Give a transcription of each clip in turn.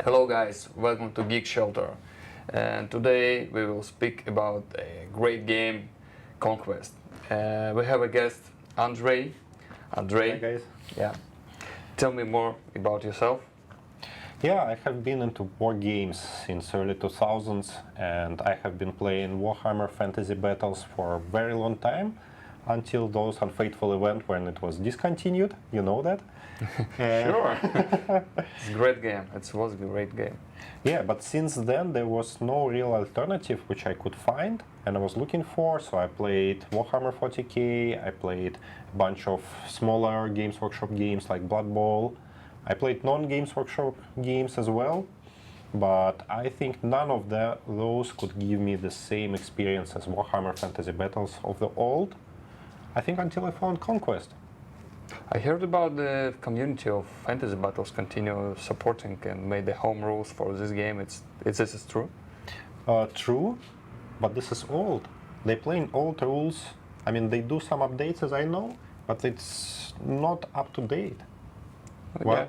Hello guys, welcome to Geek Shelter. And today we will speak about a great game, Conquest. We have a guest, Andrei. Hi guys. Yeah. Tell me more about yourself. Yeah, I have been into war games since early 2000s, and I have been playing Warhammer Fantasy Battles for a very long time, until those unfaithful event when it was discontinued. You know that? Sure. It's a great game. It was a great game. Yeah, but since then there was no real alternative which I could find, and I was looking for. So I played Warhammer 40k. I played a bunch of smaller Games Workshop games like Blood Bowl. I played non-Games Workshop games as well, but I think none of those could give me the same experience as Warhammer Fantasy Battles of the old. I think until I found Conquest. I heard about the community of Fantasy Battles continue supporting and made the home rules for this game. This is true? True, but this is old. They play in old rules. I mean, they do some updates as I know, but it's not up to date. Yeah.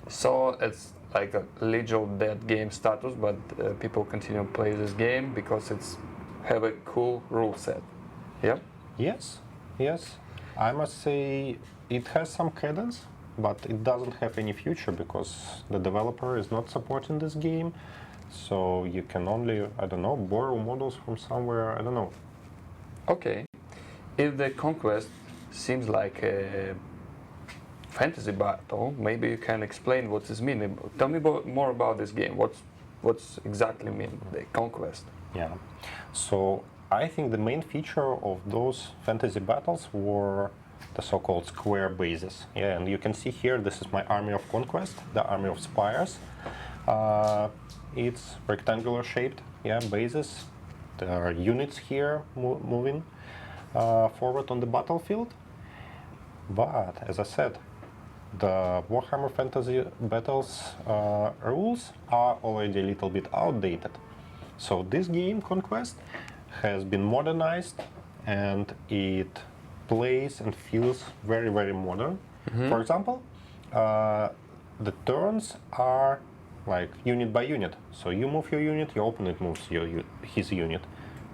So it's like a legal dead game status, but people continue to play this game because it's have a cool rule set. Yeah. Yes, yes. I must say it has some credence, but it doesn't have any future because the developer is not supporting this game. So you can only, I don't know, borrow models from somewhere. I don't know. Okay. If the Conquest seems like a fantasy battle, maybe you can explain what this means. Tell me more about this game. What's exactly mean the Conquest? Yeah. So I think the main feature of those fantasy battles were the so-called square bases. Yeah, and you can see here, this is my army of conquest, the army of spires. It's rectangular shaped, yeah, bases. There are units here moving forward on the battlefield. But as I said, the Warhammer Fantasy Battles rules are already a little bit outdated. So this game, Conquest, has been modernized and it plays and feels very, very modern. Mm-hmm. For example, the turns are like unit by unit. So you move your unit, your opponent moves his unit.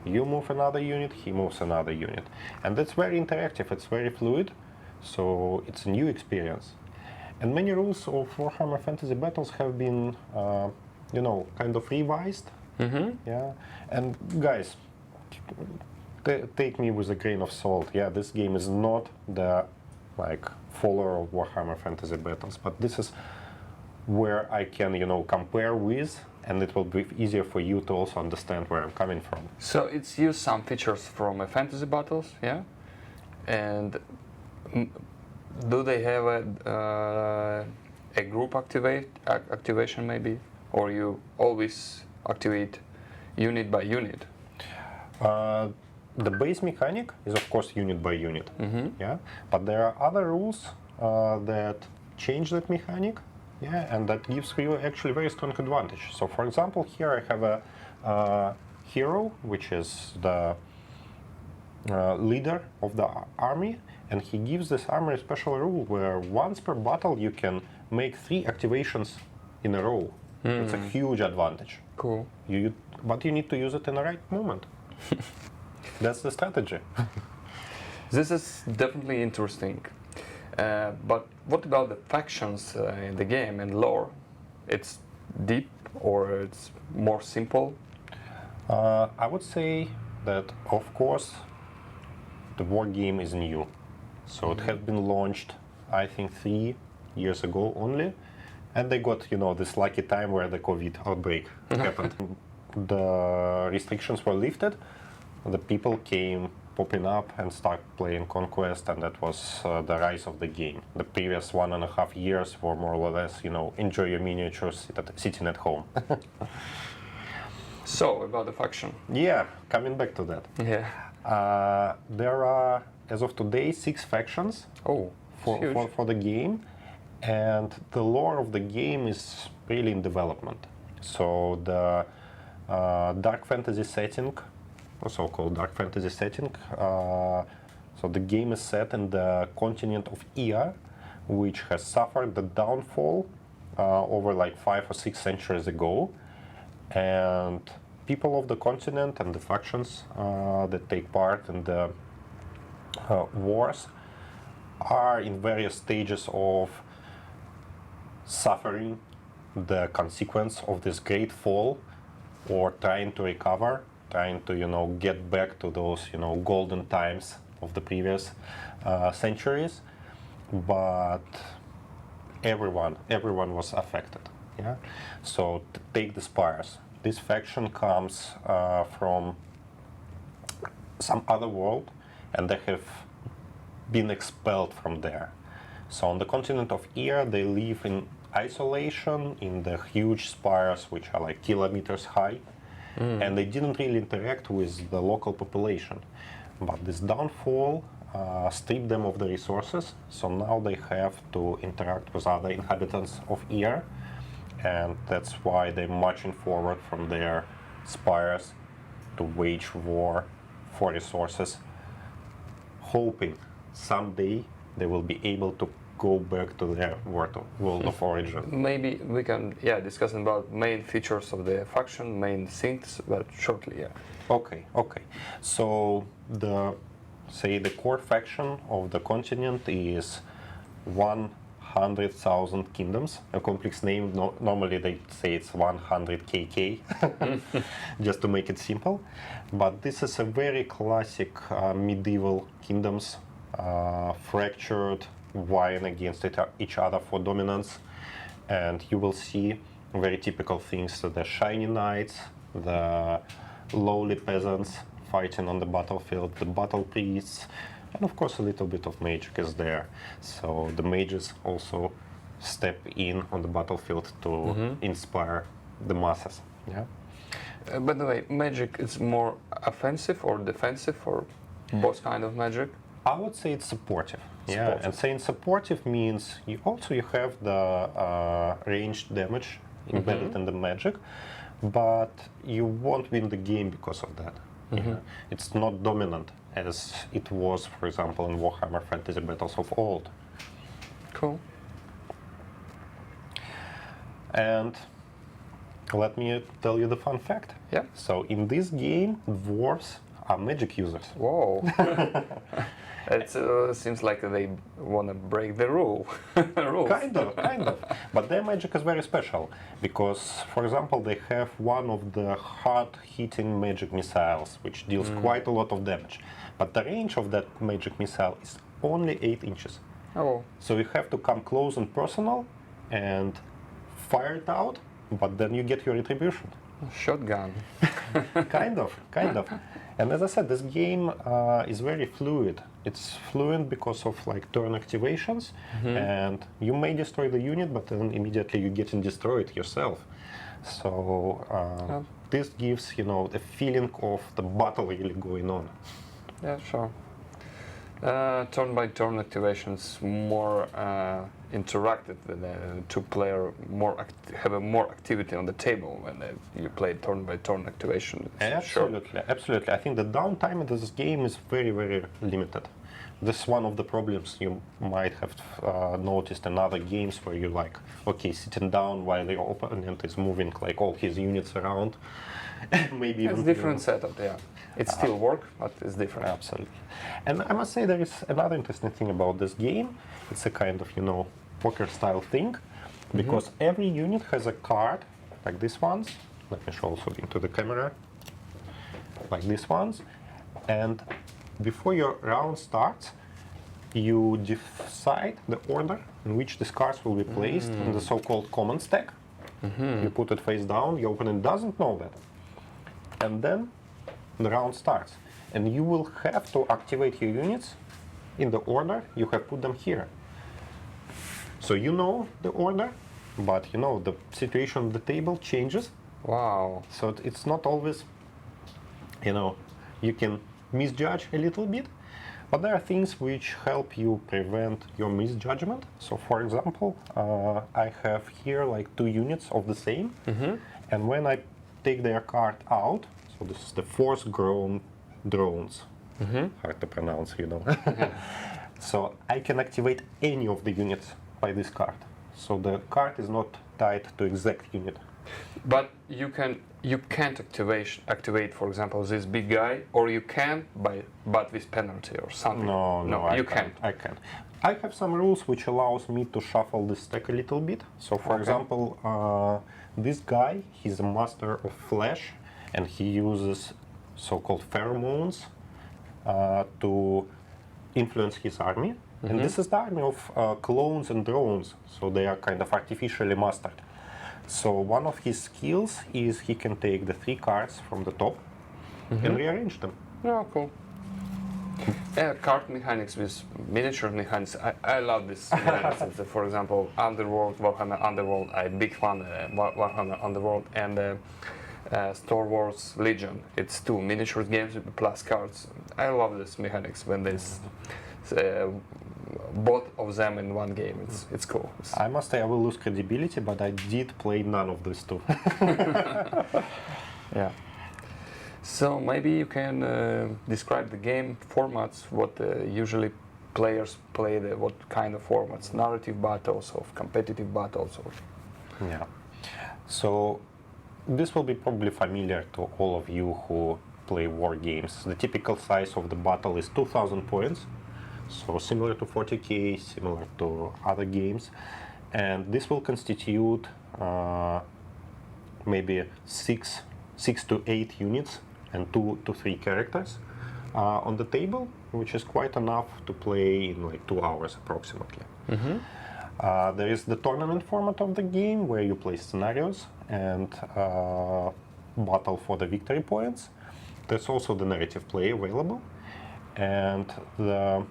You move another unit, he moves another unit. And that's very interactive, it's very fluid, so it's a new experience. And many rules of Warhammer Fantasy Battles have been, kind of revised. Mm-hmm. Yeah. And guys, take me with a grain of salt. Yeah, this game is not the follower of Warhammer Fantasy Battles, but this is where I can, compare with, and it will be easier for you to also understand where I'm coming from. So it's used some features from a Fantasy Battles, yeah? And do they have a group activation maybe, or you always activate unit by unit? The base mechanic is of course unit by unit, mm-hmm. Yeah. But there are other rules that change that mechanic, yeah, and that gives you actually very strong advantage. So, for example, here I have a hero, which is the leader of the army, and he gives this army a special rule where once per battle you can make 3 activations in a row. Mm. It's a huge advantage. Cool. But you need to use it in the right moment. That's the strategy. This is definitely interesting. But what about the factions in the game and lore? It's deep or it's more simple? I would say that, of course, the war game is new. So mm-hmm. It has been launched, I think, 3 years ago only. And they got, this lucky time where the COVID outbreak happened. The restrictions were lifted. The people came popping up and started playing Conquest, and that was the rise of the game. The previous 1.5 years were more or less, enjoy your miniatures sitting at home. So, about the faction. Yeah, coming back to that. Yeah. There are, as of today, 6 factions for the game, and the lore of the game is really in development. So the dark fantasy setting, so-called dark fantasy setting. So the game is set in the continent of Ea, which has suffered the downfall over like 5 or 6 centuries ago, and people of the continent and the factions that take part in the wars are in various stages of suffering the consequence of this great fall, or trying to recover, trying to get back to those golden times of the previous centuries. But everyone was affected. Yeah. So take the Spires. This faction comes from some other world, and they have been expelled from there. So on the continent of Ear, they live in isolation in the huge spires, which are like kilometers high, and they didn't really interact with the local population. But this downfall stripped them of the resources, so now they have to interact with other inhabitants of Ear, and that's why they're marching forward from their spires to wage war for resources, hoping someday they will be able to go back to their world of origin. Maybe we can discuss about main features of the faction, main things, but shortly. Yeah. Okay. So the core faction of the continent is 100,000 kingdoms. A complex name. Normally they say it's 100 KK, just to make it simple. But this is a very classic medieval kingdoms, fractured, vying against each other for dominance, and you will see very typical things: the shiny knights, the lowly peasants fighting on the battlefield, the battle priests, and of course a little bit of magic is there. So the mages also step in on the battlefield to inspire the masses. Yeah. By the way, magic is more offensive or defensive, or both kind of magic? I would say it's supportive. Yeah, and saying supportive means you have the ranged damage embedded in the magic, but you won't win the game because of that. Yeah. It's not dominant as it was, for example, in Warhammer Fantasy Battles of old. Cool. And let me tell you the fun fact. Yeah. So in this game, dwarves are magic users. Whoa. It seems like they want to break the rules. Kind of. But their magic is very special because, for example, they have one of the hard-hitting magic missiles, which deals quite a lot of damage. But the range of that magic missile is only 8 inches. Oh. So you have to come close and personal and fire it out, but then you get your retribution. Shotgun. Kind of. And as I said, this game is very fluid. It's fluid because of turn activations, and you may destroy the unit, but then immediately you get destroyed yourself. So this gives the feeling of the battle really going on. Yeah, sure. Turn-by-turn activations more interactive with the two-player, have more activity on the table when you play turn-by-turn activation. Absolutely. I think the downtime in this game is very, very limited. This is one of the problems you might have noticed in other games where you're sitting down while your opponent is moving all his units around. Maybe it's different setup, yeah. It still works, but it's different. Absolutely. And I must say there is another interesting thing about this game. It's a kind of, poker style thing, because every unit has a card, like these ones. Let me show also into the camera. Like these ones. And before your round starts, you decide the order in which these cards will be placed in the so-called command stack. You put it face down, your opponent doesn't know that. And then the round starts. And you will have to activate your units in the order you have put them here. So you know the order, but the situation on the table changes. Wow. So it's not always, you can misjudge a little bit, but there are things which help you prevent your misjudgment. So for example, I have here 2 units of the same, and when I take their card out, so this is the force grown drones, hard to pronounce, So I can activate any of the units by this card. so the card is not tied to exact unit. But you can't activate, for example, this big guy, or you can, but with penalty or something. No, you can't. I can't. I have some rules which allows me to shuffle this stack a little bit. So, for example, this guy, he's a master of flash, and he uses so-called pheromones to influence his army. And this is the army of clones and drones, so they are kind of artificially mastered. So one of his skills is he can take the 3 cards from the top and rearrange them. Oh, cool. Yeah, card mechanics with miniature mechanics. I love this. For example, Underworld, Warhammer Underworld. I'm big fan of Warhammer Underworld, and Star Wars Legion. It's 2 miniature games plus cards. I love this mechanics when there's both of them in one game. It's cool. I must say I will lose credibility, but I did play none of these 2. Yeah. So maybe you can describe the game formats, what usually players play, what kind of formats, narrative battles, or competitive battles. Or Yeah. So this will be probably familiar to all of you who play war games. The typical size of the battle is 2,000 points. So similar to 40k, similar to other games. And this will constitute maybe 6 to 8 units and 2 to 3 characters on the table, which is quite enough to play in like 2 hours approximately. There is the tournament format of the game, where you play scenarios and battle for the victory points. There's also the narrative play available. And the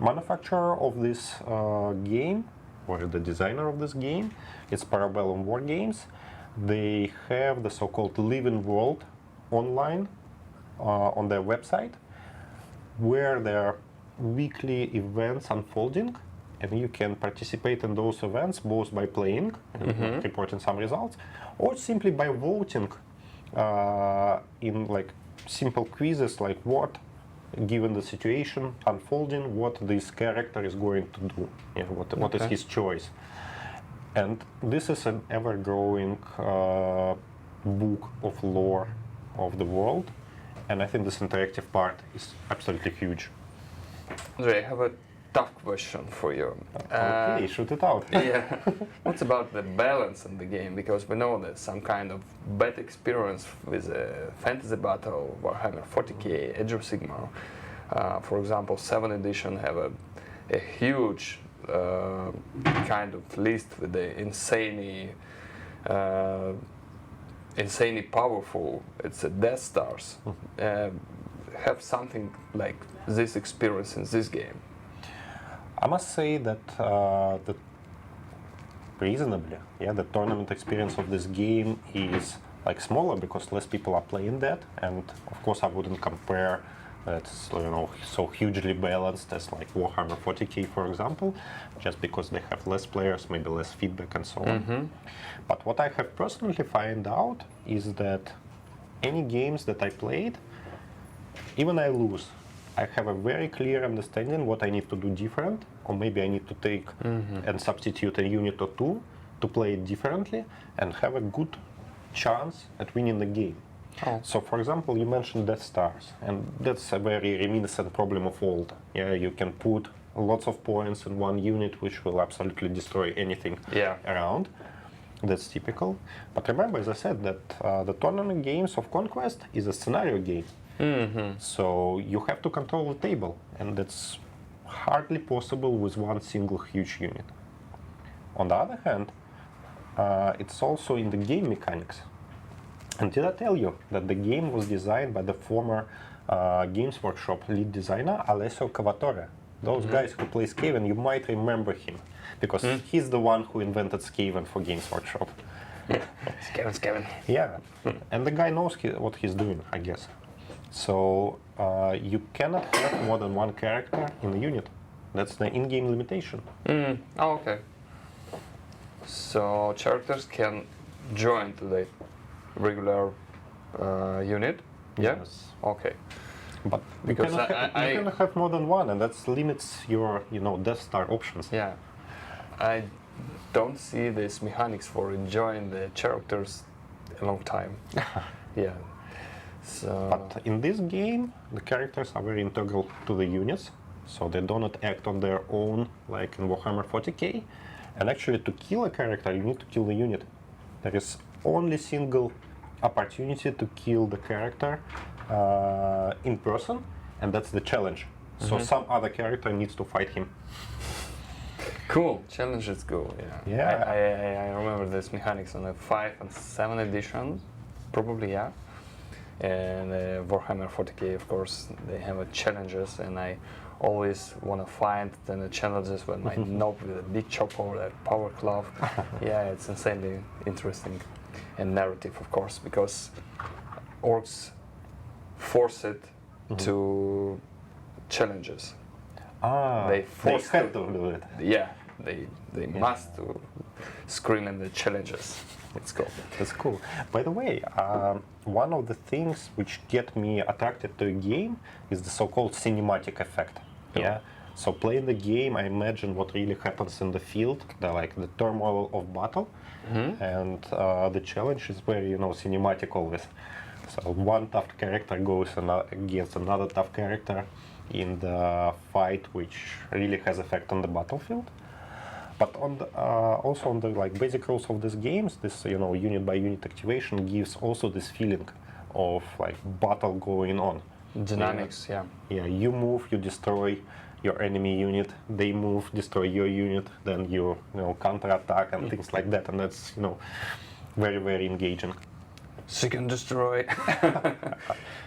manufacturer of this game, or the designer of this game, is Parabellum War Games. They have the so-called Living World online on their website, where there are weekly events unfolding, and you can participate in those events both by playing and reporting some results, or simply by voting in like simple quizzes, like what, given the situation unfolding, what this character is going to do, what is his choice. And this is an ever-growing book of lore of the world, and I think this interactive part is absolutely huge. Andrei, I have a tough question for you. Okay, shoot it out. Yeah. What's about the balance in the game? Because we know there's some kind of bad experience with a fantasy battle, Warhammer 40k, Age of Sigmar. For example, 7th edition have a huge kind of list with the insanely powerful. It's a Death Stars. Have something like this experience in this game? I must say that reasonably, the tournament experience of this game is like smaller because less people are playing that, and of course I wouldn't compare that's so hugely balanced as like Warhammer 40k, for example, just because they have less players, maybe less feedback and so on. But what I have personally found out is that any games that I played, even I lose, I have a very clear understanding what I need to do different, or maybe I need to take and substitute a unit or 2 to play it differently and have a good chance at winning the game. So, for example, you mentioned Death Stars, and that's a very reminiscent problem of old. You can put lots of points in one unit, which will absolutely destroy anything around. That's typical. But remember, as I said, that the tournament games of Conquest is a scenario game. So you have to control the table, and that's hardly possible with one single huge unit. On the other hand, it's also in the game mechanics. And did I tell you that the game was designed by the former Games Workshop lead designer Alessio Cavatore? Those guys who play Skaven, you might remember him, because he's the one who invented Skaven for Games Workshop. Skaven. Yeah, and the guy knows what he's doing, I guess. So you cannot have more than one character in a unit. That's the in-game limitation. Oh, okay. So characters can join to the regular unit? Yes. Okay. But Because you cannot have more than one, and that limits your, Death Star options. Yeah. I don't see these mechanics for enjoying the characters a long time. Yeah. So. But in this game, the characters are very integral to the units, so they do not act on their own like in Warhammer 40k. And actually, to kill a character, you need to kill the unit. There is only single opportunity to kill the character in person, and that's the challenge. So some other character needs to fight him. Cool, challenge is cool. Yeah. Yeah. I remember this mechanics on the 5 and 7 edition, probably yeah. And Warhammer 40k, of course, they have challenges, and I always want to find the challenges with my knob with a big chopper or a power glove. Yeah, it's insanely interesting, and narrative, of course, because orcs force it to challenges. They force have to do it. Yeah, they must to screen in the challenges. It's cool. That's cool. By the way, one of the things which get me attracted to a game is the so-called cinematic effect. Yeah. So playing the game, I imagine what really happens in the field, the turmoil of battle, and the challenge is very cinematic always. So one tough character goes against another tough character in the fight, which really has effect on the battlefield. But on the, also on the basic rules of these games, this unit by unit activation gives also this feeling of battle going on. Dynamics, yeah. Yeah, you move, you destroy your enemy unit. They move, destroy your unit. Then you counterattack and things like that, and that's very, very engaging. Seek and destroy.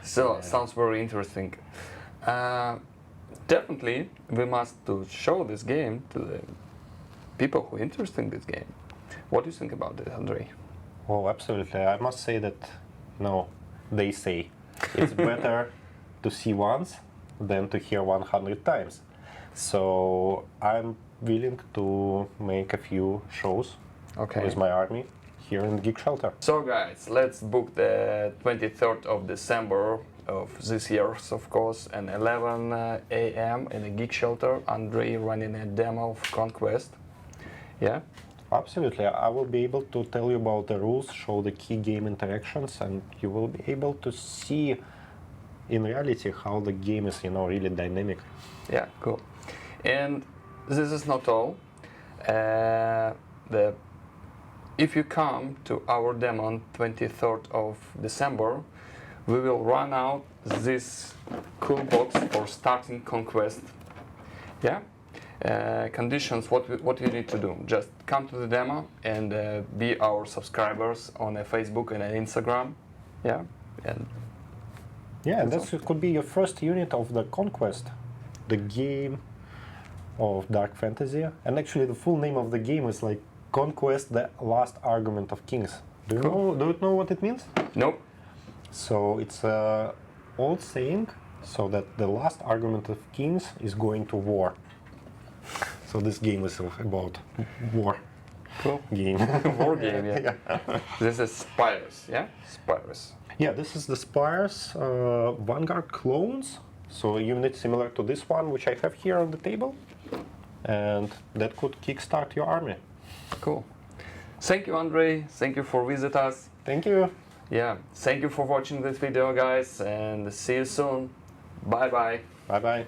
So sounds very interesting. Definitely, we must to show this game to the people who are interested in this game. What do you think about it, Andrei? Oh, absolutely. I must say that, they say it's better to see once than to hear 100 times. So I'm willing to make a few shows with my army here in the Geek Shelter. So guys, let's book the 23rd of December of this year, of course, and 11 a.m. in the Geek Shelter. Andrei running a demo of Conquest. Yeah? Absolutely. I will be able to tell you about the rules, show the key game interactions, and you will be able to see in reality how the game is, really dynamic. Yeah, cool. And this is not all. If you come to our demo on 23rd of December, we will run out this cool box for starting Conquest. Yeah? Conditions, what you need to do. Just come to the demo and be our subscribers on Facebook and Instagram. Yeah? And this could be your first unit of the Conquest, the game of dark fantasy. And actually the full name of the game is Conquest, the Last Argument of Kings. Do you know what it means? Nope. So it's an old saying, so that the last argument of kings is going to war. So this game is about war. Cool. Game. War game, yeah. This is Spires, yeah? Spires. Yeah, this is the Spires Vanguard clones. So a unit similar to this one, which I have here on the table. And that could kickstart your army. Cool. Thank you, Andrei. Thank you for visiting us. Thank you. Yeah, thank you for watching this video, guys, and see you soon. Bye-bye. Bye-bye.